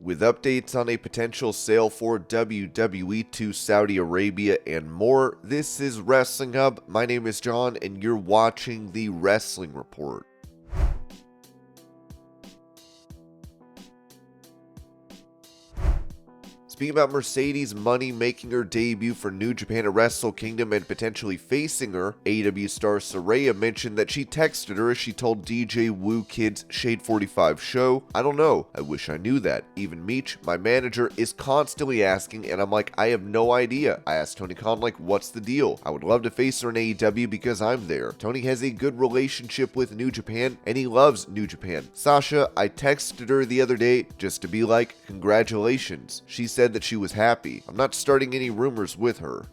with updates on a potential sale for WWE to Saudi Arabia and more. This is Wrestling Hub. My name is John, and you're watching the Wrestling Report. Speaking about Mercedes Mone making her debut for New Japan at Wrestle Kingdom and potentially facing her, AEW star Saraya mentioned that she texted her as she told DJ Woo Kid's Shade 45 show, "I don't know, I wish I knew that. Even Meech, my manager, is constantly asking and I'm like, I have no idea. I asked Tony Khan like, what's the deal? I would love to face her in AEW because I'm there. Tony has a good relationship with New Japan and he loves New Japan. Sasha, I texted her the other day just to be like, congratulations. She said that she was happy. I'm not starting any rumors with her."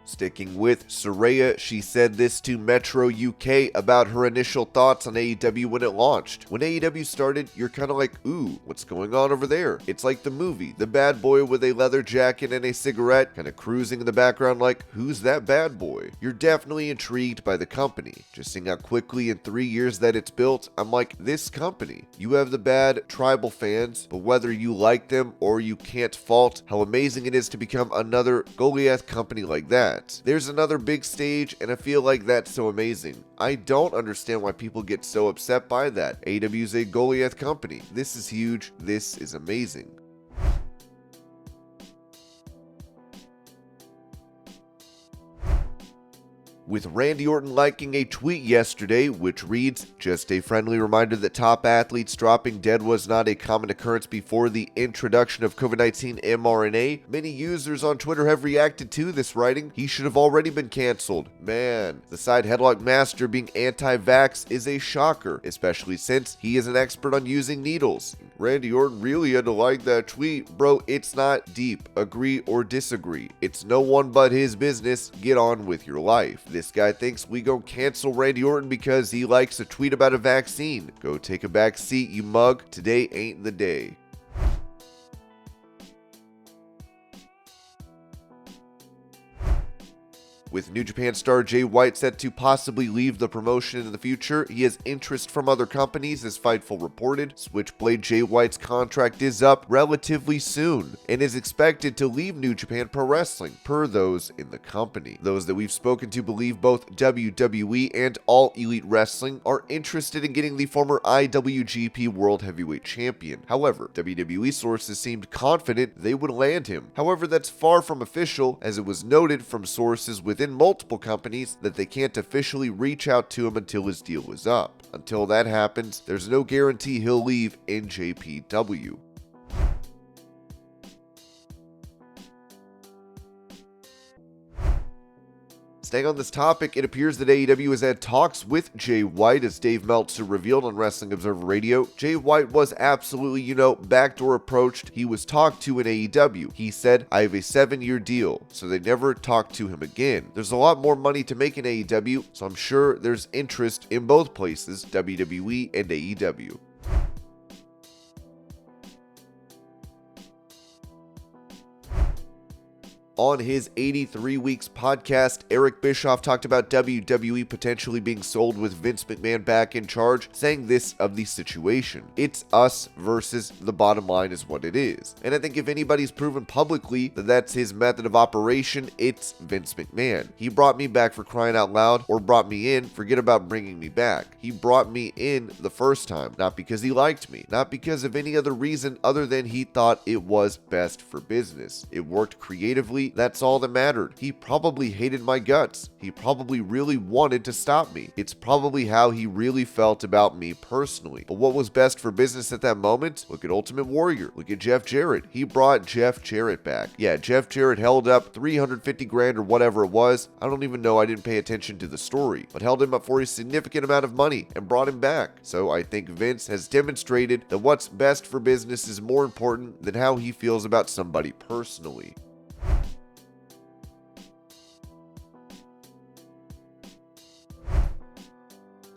Sticking with Saraya, she said this to Metro UK about her initial thoughts on AEW when it launched. When AEW started, you're kind of like, ooh, what's going on over there? It's like the movie, the bad boy with a leather jacket and a cigarette, kind of cruising in the background like, who's that bad boy? You're definitely intrigued by the company. Just seeing how quickly in 3 years that it's built, I'm like, this company. You have the bad tribal fans, but whether you like them or you can't fault how amazing it is to become another Goliath company like that. There's another big stage, and I feel like that's so amazing. I don't understand why people get so upset by that. AEW is a Goliath company. This is huge. This is amazing. With Randy Orton liking a tweet yesterday, which reads, "Just a friendly reminder that top athletes dropping dead was not a common occurrence before the introduction of COVID-19 mRNA. Many users on Twitter have reacted to this writing. He should have already been canceled. Man, the side headlock master being anti-vax is a shocker, especially since he is an expert on using needles." Randy Orton really had to like that tweet. Bro, it's not deep. Agree or disagree. It's no one but his business. Get on with your life. This guy thinks we gon' cancel Randy Orton because he likes a tweet about a vaccine. Go take a back seat, you mug. Today ain't the day. With New Japan star Jay White set to possibly leave the promotion in the future, he has interest from other companies, as Fightful reported. Switchblade Jay White's contract is up relatively soon and is expected to leave New Japan Pro Wrestling, per those in the company. Those that we've spoken to believe both WWE and All Elite Wrestling are interested in getting the former IWGP World Heavyweight Champion. However, WWE sources seemed confident they would land him. However, that's far from official, as it was noted from sources within multiple companies that they can't officially reach out to him until his deal is up. Until that happens, there's no guarantee he'll leave NJPW. Staying on this topic, it appears that AEW has had talks with Jay White, as Dave Meltzer revealed on Wrestling Observer Radio. Jay White was absolutely, backdoor approached. He was talked to in AEW. He said, "I have a 7-year deal," so they never talked to him again. There's a lot more money to make in AEW, so I'm sure there's interest in both places, WWE and AEW. On his 83 Weeks podcast, Eric Bischoff talked about WWE potentially being sold with Vince McMahon back in charge, saying this of the situation: "It's us versus the bottom line is what it is." And I think if anybody's proven publicly that that's his method of operation, it's Vince McMahon. He brought me back for crying out loud, or brought me in, forget about bringing me back. He brought me in the first time, not because he liked me, not because of any other reason other than he thought it was best for business. It worked creatively. That's all that mattered. He probably hated my guts. He probably really wanted to stop me. It's probably how he really felt about me personally. But what was best for business at that moment? Look at Ultimate Warrior. Look at Jeff Jarrett. He brought Jeff Jarrett back. Yeah, Jeff Jarrett held up $350,000 or whatever it was. I don't even know. I didn't pay attention to the story, but held him up for a significant amount of money and brought him back. So I think Vince has demonstrated that what's best for business is more important than how he feels about somebody personally.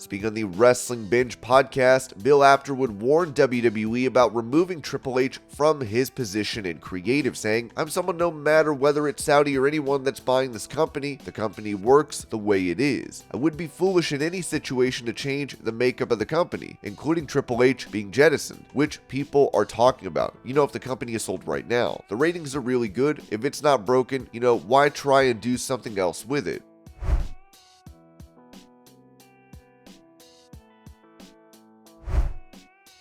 Speaking on the Wrestling Binge podcast, Bill Afterwood warned WWE about removing Triple H from his position in creative, saying, "I'm someone no matter whether it's Saudi or anyone that's buying this company, the company works the way it is. I would be foolish in any situation to change the makeup of the company, including Triple H being jettisoned," which people are talking about. If the company is sold right now, the ratings are really good. If it's not broken, why try and do something else with it?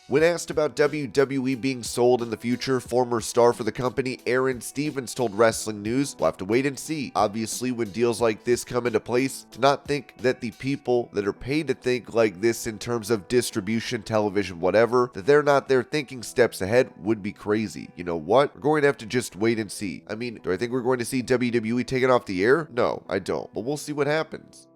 When asked about WWE being sold in the future, former star for the company Aaron Stevens told Wrestling News, "We'll have to wait and see. Obviously, when deals like this come into place, to not think that the people that are paid to think like this in terms of distribution, television, whatever, that they're not there thinking steps ahead would be crazy. You know what? We're going to have to just wait and see. Do I think we're going to see WWE taken off the air? No, I don't. But we'll see what happens."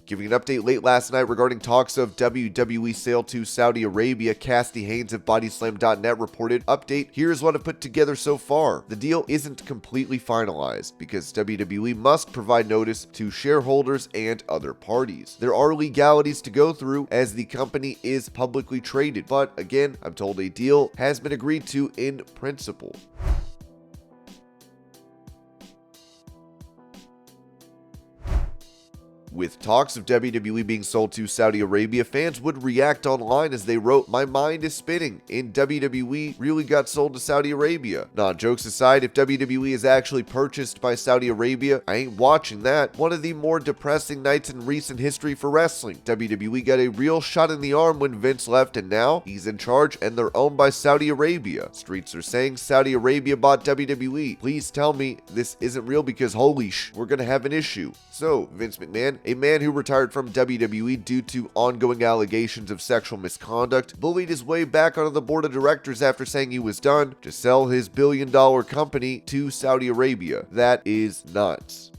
Giving an update late last night regarding talks of WWE sale to Saudi Arabia, Cassidy Haynes of Bodyslam.net reported, "Update, here's what I've put together so far. The deal isn't completely finalized because WWE must provide notice to shareholders and other parties. There are legalities to go through as the company is publicly traded, but again, I'm told a deal has been agreed to in principle." With talks of WWE being sold to Saudi Arabia, fans would react online as they wrote, "My mind is spinning, and WWE really got sold to Saudi Arabia. Nah, jokes aside, if WWE is actually purchased by Saudi Arabia, I ain't watching that. One of the more depressing nights in recent history for wrestling. WWE got a real shot in the arm when Vince left, and now he's in charge and they're owned by Saudi Arabia. Streets are saying Saudi Arabia bought WWE. Please tell me this isn't real because holy we're gonna have an issue." So, Vince McMahon, a man who retired from WWE due to ongoing allegations of sexual misconduct, bullied his way back onto the board of directors after saying he was done to sell his billion-dollar company to Saudi Arabia. That is nuts.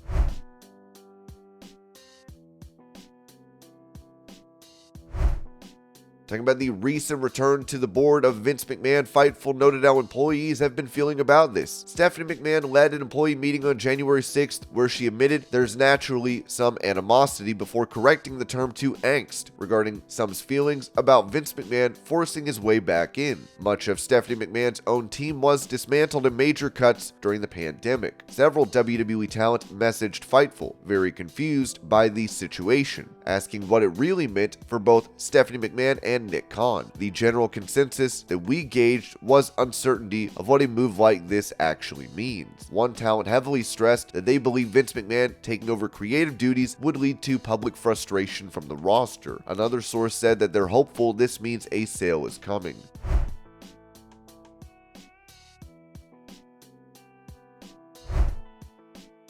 Talking about the recent return to the board of Vince McMahon, Fightful noted how employees have been feeling about this. Stephanie McMahon led an employee meeting on January 6th where she admitted there's naturally some animosity before correcting the term to angst regarding some's feelings about Vince McMahon forcing his way back in. Much of Stephanie McMahon's own team was dismantled in major cuts during the pandemic. Several WWE talent messaged Fightful, very confused by the situation, asking what it really meant for both Stephanie McMahon and Nick Khan. The general consensus that we gauged was uncertainty of what a move like this actually means. One talent heavily stressed that they believe Vince McMahon taking over creative duties would lead to public frustration from the roster. Another source said that they're hopeful this means a sale is coming.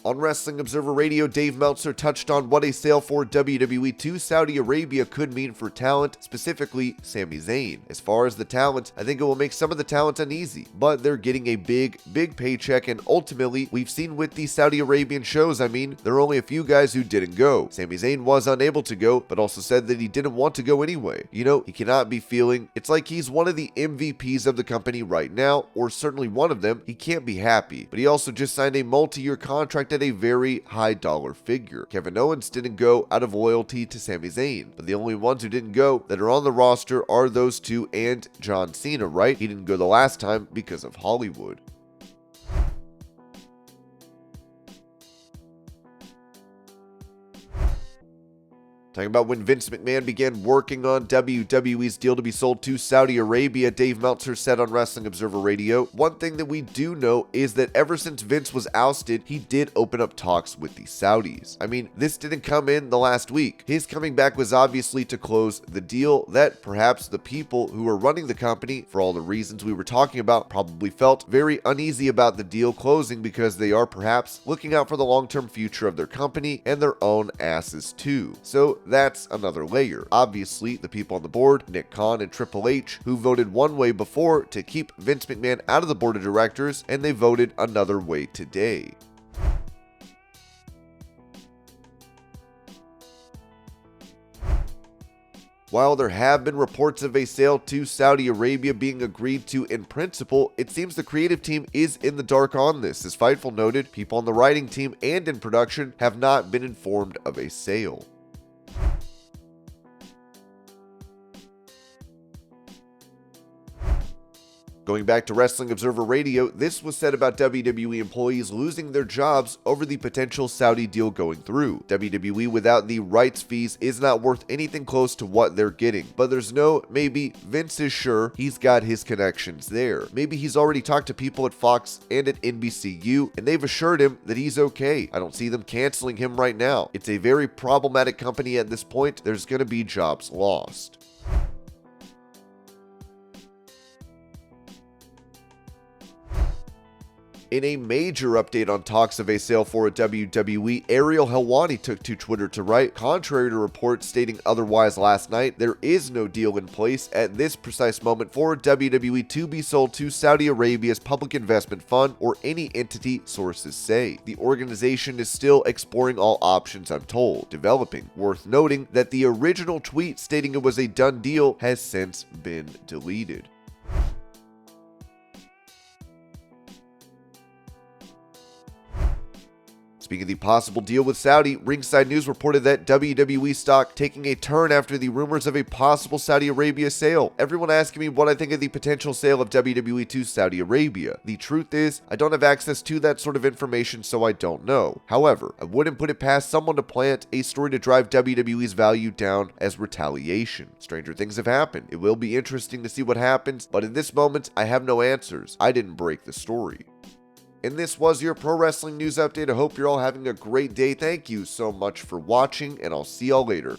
On Wrestling Observer Radio, Dave Meltzer touched on what a sale for WWE to Saudi Arabia could mean for talent, specifically Sami Zayn. As far as the talent, I think it will make some of the talent uneasy, but they're getting a big paycheck, and ultimately, we've seen with the Saudi Arabian shows, there are only a few guys who didn't go. Sami Zayn was unable to go, but also said that he didn't want to go anyway. He cannot be feeling, it's like he's one of the MVPs of the company right now, or certainly one of them. He can't be happy, but he also just signed a multi-year contract at a very high dollar figure. Kevin Owens didn't go out of loyalty to Sami Zayn, but the only ones who didn't go that are on the roster are those two and John Cena, right? He didn't go the last time because of Hollywood. Talking about when Vince McMahon began working on WWE's deal to be sold to Saudi Arabia, Dave Meltzer said on Wrestling Observer Radio, "One thing that we do know is that ever since Vince was ousted, he did open up talks with the Saudis. This didn't come in the last week. His coming back was obviously to close the deal that perhaps the people who were running the company, for all the reasons we were talking about, probably felt very uneasy about the deal closing because they are perhaps looking out for the long-term future of their company and their own asses too. So that's another layer. Obviously, the people on the board, Nick Khan and Triple H, who voted one way before to keep Vince McMahon out of the board of directors, and they voted another way today. While there have been reports of a sale to Saudi Arabia being agreed to in principle, it seems the creative team is in the dark on this. As Fightful noted, people on the writing team and in production have not been informed of a sale. Going back to Wrestling Observer Radio, this was said about WWE employees losing their jobs over the potential Saudi deal going through. WWE without the rights fees is not worth anything close to what they're getting. But there's no maybe. Vince is sure he's got his connections there. Maybe he's already talked to people at Fox and at NBCU, and they've assured him that he's okay. I don't see them canceling him right now. It's a very problematic company at this point. There's going to be jobs lost. In a major update on talks of a sale for WWE, Ariel Helwani took to Twitter to write, contrary to reports stating otherwise last night, there is no deal in place at this precise moment for WWE to be sold to Saudi Arabia's Public Investment Fund or any entity, sources say. The organization is still exploring all options, I'm told, developing. Worth noting that the original tweet stating it was a done deal has since been deleted. Speaking of the possible deal with Saudi, Ringside News reported that WWE stock taking a turn after the rumors of a possible Saudi Arabia sale. Everyone asking me what I think of the potential sale of WWE to Saudi Arabia. The truth is, I don't have access to that sort of information, so I don't know. However, I wouldn't put it past someone to plant a story to drive WWE's value down as retaliation. Stranger things have happened. It will be interesting to see what happens, but in this moment, I have no answers. I didn't break the story. And this was your Pro Wrestling News Update. I hope you're all having a great day. Thank you so much for watching, and I'll see y'all later.